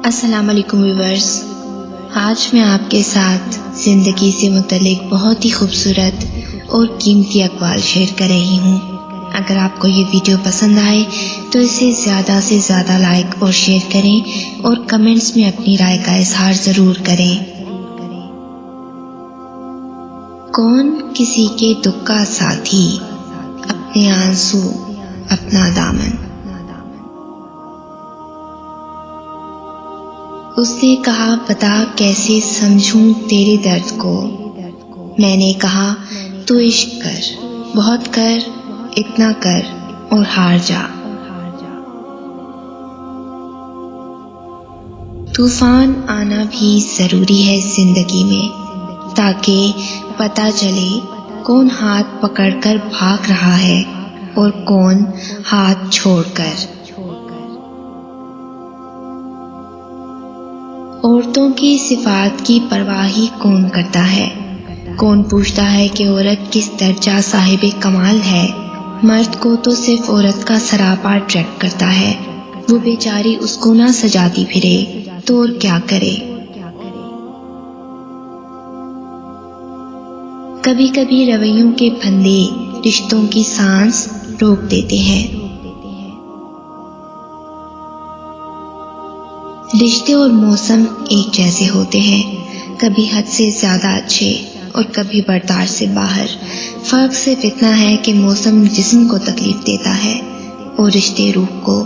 السلام علیکم ویورز، آج میں آپ کے ساتھ زندگی سے متعلق بہت ہی خوبصورت اور قیمتی اقوال شیئر کر رہی ہوں۔ اگر آپ کو یہ ویڈیو پسند آئے تو اسے زیادہ سے زیادہ لائک اور شیئر کریں اور کمنٹس میں اپنی رائے کا اظہار ضرور کریں۔ کون کسی کے دکھ کا ساتھی، اپنے آنسو اپنا دامن۔ اس نے کہا بتا کیسے سمجھوں تیرے درد کو، میں نے کہا تو عشق کر، بہت کر، اتنا کر اور ہار جا۔ طوفان آنا بھی ضروری ہے زندگی میں، تاکہ پتہ چلے کون ہاتھ پکڑ کر بھاگ رہا ہے اور کون ہاتھ چھوڑ کر۔ عورتوں کی صفات کی پرواہ ہی کون کرتا ہے؟ کون پوچھتا ہے کہ عورت کس درجہ صاحب کمال ہے؟ مرد کو تو صرف عورت کا سراپا اٹریکٹ کرتا ہے، وہ بیچاری اس کو نہ سجاتی پھرے تو اور کیا کرے۔ کبھی کبھی رویوں کے پھندے رشتوں کی سانس روک دیتے ہیں۔ رشتے اور موسم ایک جیسے ہوتے ہیں، کبھی حد سے زیادہ اچھے اور کبھی بردار سے باہر۔ فرق صرف اتنا ہے کہ موسم جسم کو تکلیف دیتا ہے اور رشتے روح کو۔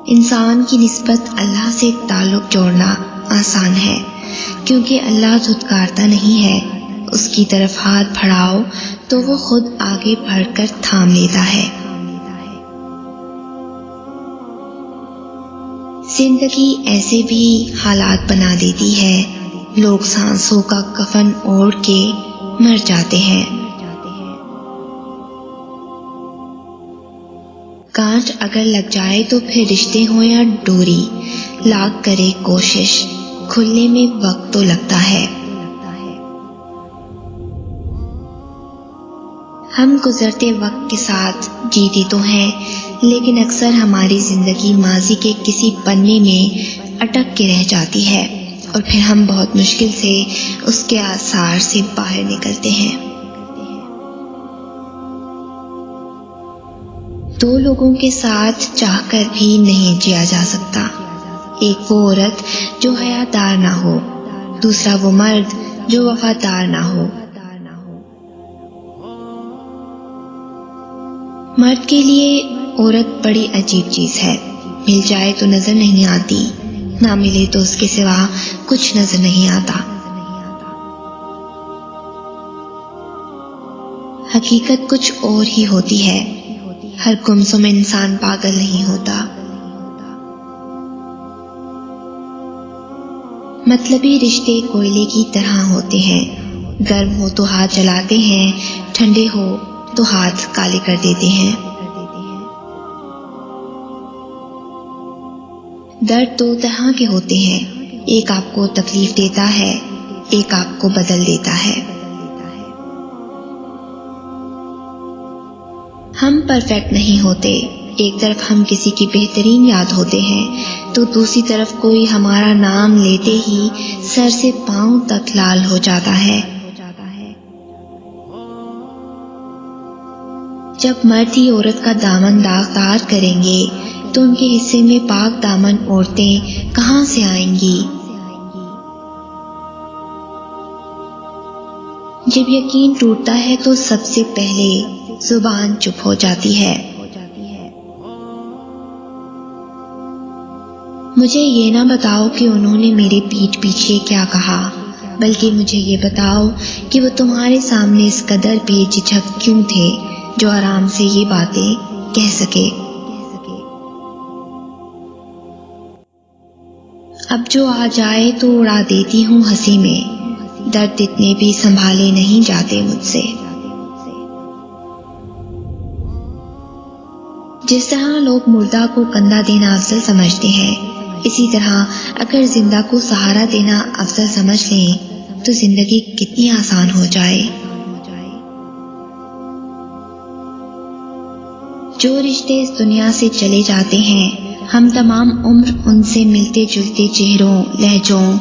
انسان کی نسبت اللہ سے تعلق جوڑنا آسان ہے، کیونکہ اللہ دھتکارتا نہیں ہے۔ اس کی طرف ہاتھ بڑھاؤ تو وہ خود آگے بڑھ کر تھام لیتا ہے۔ زندگی ایسے بھی حالات بنا دیتی ہے، لوگ سانسوں کا کفن اوڑھ کے مر جاتے ہیں۔ کانٹ اگر لگ جائے تو پھر رشتے ہوں یا ڈوری، لاکھ کرے کوشش، کھلنے میں وقت تو لگتا ہے۔ ہم گزرتے وقت کے ساتھ جیتے تو ہیں، لیکن اکثر ہماری زندگی ماضی کے کسی پنے میں اٹک کے رہ جاتی ہے اور پھر ہم بہت مشکل سے اس کے آثار سے باہر نکلتے ہیں۔ دو لوگوں کے ساتھ چاہ کر بھی نہیں جیا جا سکتا، ایک وہ عورت جو حیادار نہ ہو، دوسرا وہ مرد جو وفادار نہ ہو۔ مرد کے لیے عورت بڑی عجیب چیز ہے، مل جائے تو نظر نہیں آتی، نہ ملے تو اس کے سوا کچھ نظر نہیں آتا۔ حقیقت کچھ اور ہی ہوتی ہے، ہر گمسم انسان پاگل نہیں ہوتا۔ مطلبی رشتے کوئلے کی طرح ہوتے ہیں، گرم ہو تو ہاتھ جلاتے ہیں، ٹھنڈے ہو تو ہاتھ کالے کر دیتے ہیں۔ درد دو طرح کے ہوتے ہیں، ایک آپ کو تکلیف دیتا ہے، ایک آپ کو بدل دیتا ہے۔ ہم پرفیکٹ نہیں ہوتے، ایک طرف ہم کسی کی بہترین یاد ہوتے ہیں تو دوسری طرف کوئی ہمارا نام لیتے ہی سر سے پاؤں تک لال ہو جاتا ہے۔ جب مرد ہی عورت کا دامن داغدار کریں گے تو ان کے حصے میں پاک دامن عورتیں کہاں سے آئیں گی؟ جب یقین ٹوٹتا ہے تو سب سے پہلے زبان چپ ہو جاتی ہے۔ مجھے یہ نہ بتاؤ کہ انہوں نے میرے پیٹھ پیچھے کیا کہا، بلکہ مجھے یہ بتاؤ کہ وہ تمہارے سامنے اس قدر بے جھجک کیوں تھے جو آرام سے یہ باتیں کہہ سکے۔ اب جو آ جائے تو اڑا دیتی ہوں ہنسی میں، درد اتنے بھی سنبھالے نہیں جاتے مجھ سے۔ جس طرح لوگ مردہ کو کندھا دینا افضل سمجھتے ہیں، اسی طرح اگر زندہ کو سہارا دینا افضل سمجھ لیں تو زندگی کتنی آسان ہو جائے۔ جو رشتے اس دنیا سے چلے جاتے ہیں ہم تمام عمر ان سے ملتے جلتے چہروں، لہجوں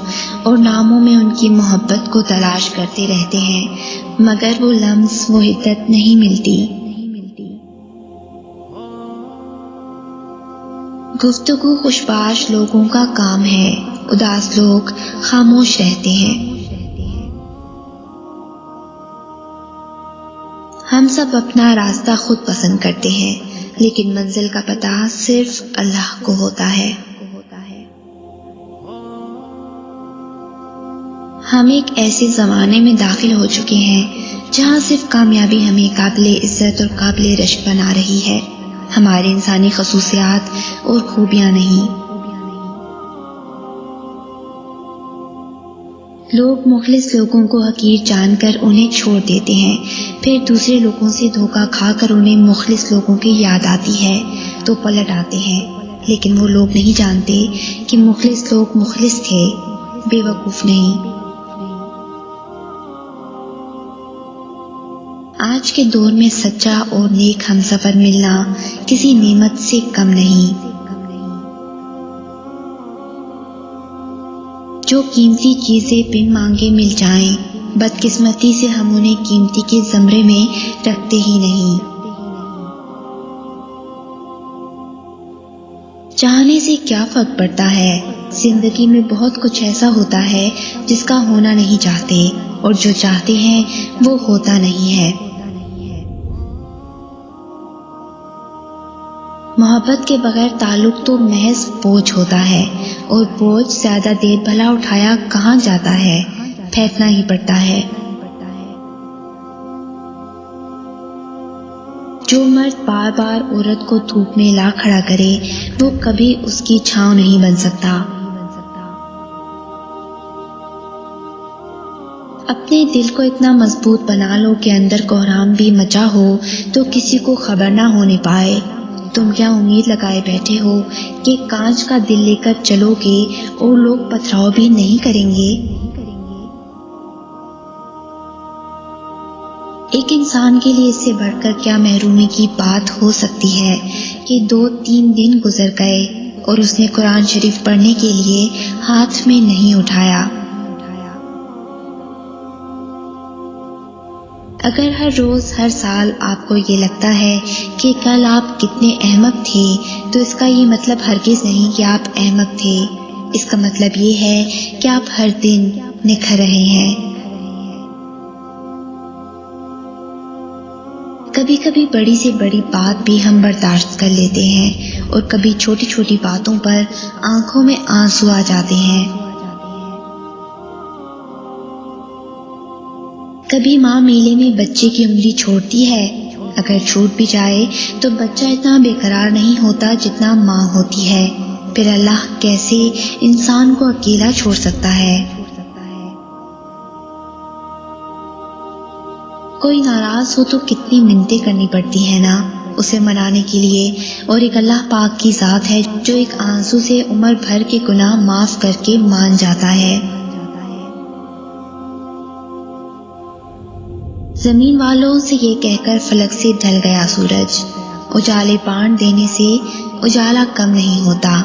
اور ناموں میں ان کی محبت کو تلاش کرتے رہتے ہیں، مگر وہ لمس، وہ عدت نہیں ملتی۔ گفتگو خوشباش لوگوں کا کام ہے، اداس لوگ خاموش رہتے ہیں۔ ہم سب اپنا راستہ خود پسند کرتے ہیں، لیکن منزل کا پتہ صرف اللہ کو ہوتا ہے۔ ہم ایک ایسے زمانے میں داخل ہو چکے ہیں جہاں صرف کامیابی ہمیں قابل عزت اور قابل رشک بنا رہی ہے، ہمارے انسانی خصوصیات اور خوبیاں نہیں۔ لوگ مخلص لوگوں کو حقیر جان کر انہیں چھوڑ دیتے ہیں، پھر دوسرے لوگوں سے دھوکہ کھا کر انہیں مخلص لوگوں کی یاد آتی ہے تو پلٹ آتے ہیں، لیکن وہ لوگ نہیں جانتے کہ مخلص لوگ مخلص تھے، بے وقوف نہیں۔ آج کے دور میں سچا اور نیک ہمسفر ملنا کسی نعمت سے کم نہیں۔ جو قیمتی چیزیں بن مانگے مل جائیں، بدقسمتی سے ہم انہیں قیمتی کے زمرے میں رکھتے ہی نہیں۔ چاہنے سے کیا فرق پڑتا ہے؟ زندگی میں بہت کچھ ایسا ہوتا ہے جس کا ہونا نہیں چاہتے، اور جو چاہتے ہیں وہ ہوتا نہیں ہے۔ محبت کے بغیر تعلق تو محض بوجھ ہوتا ہے، اور بوجھ زیادہ دیر بھلا اٹھایا کہاں جاتا ہے، پھینکنا ہی پڑتا ہے۔ جو مرد بار بار عورت کو دھوپ میں لا کھڑا کرے وہ کبھی اس کی چھاؤں نہیں بن سکتا۔ اپنے دل کو اتنا مضبوط بنا لو کہ اندر کوہرام بھی مچا ہو تو کسی کو خبر نہ ہونے پائے۔ تم کیا امید لگائے بیٹھے ہو کہ کانچ کا دل لے کر چلو گے اور لوگ پتھراؤ بھی نہیں کریں گے؟ ایک انسان کے لیے اس سے بڑھ کر کیا محرومی کی بات ہو سکتی ہے کہ 2-3 دن گزر گئے اور اس نے قرآن شریف پڑھنے کے لیے ہاتھ میں نہیں اٹھایا۔ اگر ہر روز ہر سال آپ کو یہ لگتا ہے کہ کل آپ کتنے احمق تھے تو اس کا یہ مطلب ہرگز نہیں کہ آپ احمق تھے، اس کا مطلب یہ ہے کہ آپ ہر دن نکھر رہے ہیں۔ کبھی کبھی بڑی سے بڑی بات بھی ہم برداشت کر لیتے ہیں، اور کبھی چھوٹی چھوٹی باتوں پر آنکھوں میں آنسو آ جاتے ہیں۔ کبھی ماں میلے میں بچے کی انگلی چھوڑتی ہے، اگر چھوٹ بھی جائے تو بچہ اتنا بے قرار نہیں ہوتا جتنا ماں ہوتی ہے، پھر اللہ کیسے انسان کو اکیلا چھوڑ سکتا ہے؟ کوئی ناراض ہو تو کتنی منتیں کرنی پڑتی ہیں نا اسے منانے کے لیے، اور ایک اللہ پاک کی ذات ہے جو ایک آنسو سے عمر بھر کے گناہ معاف کر کے مان جاتا ہے۔ زمین والوں سے یہ کہہ کر فلک سے ڈھل گیا سورج، اجالے بانٹ دینے سے اجالا کم نہیں ہوتا۔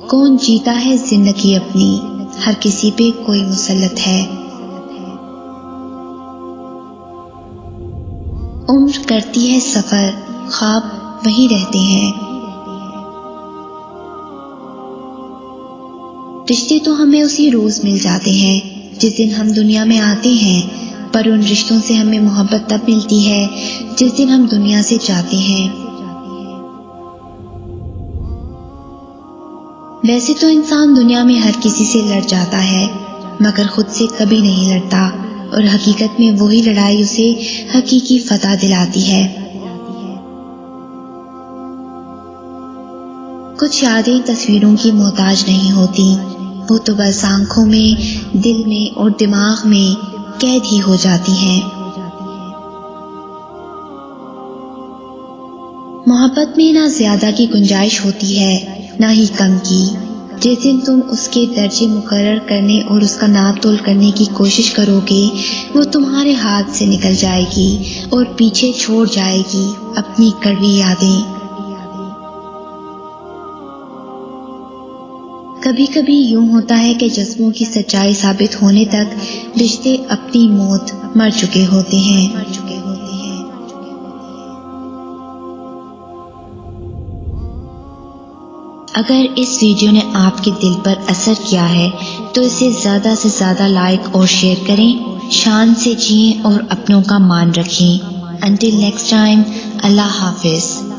کون جیتا ہے زندگی اپنی، ہر کسی پہ کوئی مسلط ہے۔ عمر کرتی ہے سفر، خواب وہی رہتے ہیں۔ رشتے تو ہمیں اسی روز مل جاتے ہیں جس دن ہم دنیا میں آتے ہیں، پر ان رشتوں سے ہمیں محبت تب ملتی ہے جس دن ہم دنیا سے جاتے ہیں۔ ویسے تو انسان دنیا میں ہر کسی سے لڑ جاتا ہے، مگر خود سے کبھی نہیں لڑتا، اور حقیقت میں وہی لڑائی اسے حقیقی فتح دلاتی ہے۔ کچھ یادیں تصویروں کی محتاج نہیں ہوتی، وہ تو بس آنکھوں میں، دل میں اور دماغ میں قید ہی ہو جاتی ہیں۔ محبت میں نہ زیادہ کی گنجائش ہوتی ہے نہ ہی کم کی، جس دن تم اس کے درجے مقرر کرنے اور اس کا ناپ تول کرنے کی کوشش کرو گے وہ تمہارے ہاتھ سے نکل جائے گی اور پیچھے چھوڑ جائے گی اپنی کڑوی یادیں۔ کبھی کبھی یوں ہوتا ہے کہ جذبوں کی سچائی ثابت ہونے تک رشتے اپنی موت مر چکے ہوتے ہیں۔ اگر اس ویڈیو نے آپ کے دل پر اثر کیا ہے تو اسے زیادہ سے زیادہ لائک اور شیئر کریں، شان سے جئیں اور اپنوں کا مان رکھیں۔ Until next time، اللہ حافظ۔